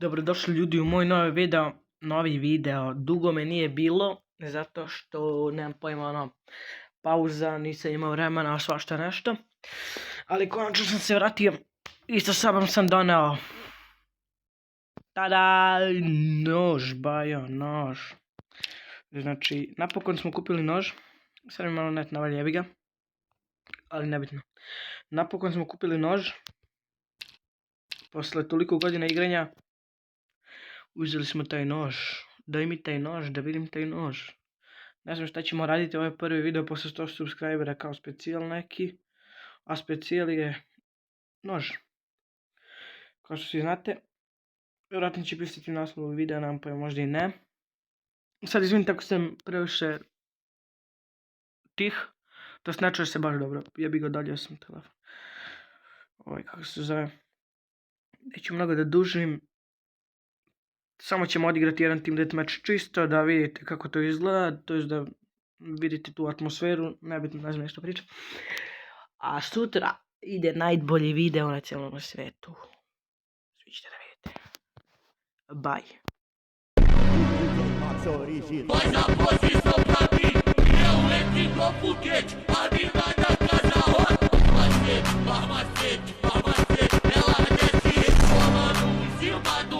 Dobrodošli ljudi u moj novi video. Dugo me nije bilo, zato što nemam pojma, pauza, nisam imao vremena, svašta nešto. Ali konačno sam se vratio i sa sobom sam doneo tada nož, bajo, nož. Znači, napokon smo kupili nož. Sad mi malo net navalja, jebi ga. Ali nebitno. Napokon smo kupili nož. Posle toliko godina igranja uzeli smo taj nož. Daj mi taj nož, da vidim taj nož. Ne znam šta ćemo raditi, ovo je prvi video posle 100 subscribera kao specijal neki. A specijal je nož. Kao što svi znate. Vjerojatno će pisati naslov videa, nam pa možda i ne. Sad izvinite ako sam previše tih. To ne čuje se baš dobro. Ja bih ga udalio sam telefon. Kako se zove. Neću mnogo da dužim. Samo ćemo odigrati jedan team deathmatch čisto da vidite kako to izgleda, to je da vidite tu atmosferu, nebitno, ne znam nešto pričam. A sutra ide najbolji video na cijelom svijetu. Svi ćete da vidite. Bye. Vai na posição pra mim, eu entro igual foguete, a mina da casa roda. Macete, farmacete, farmacete, ela desce reclamando em cima do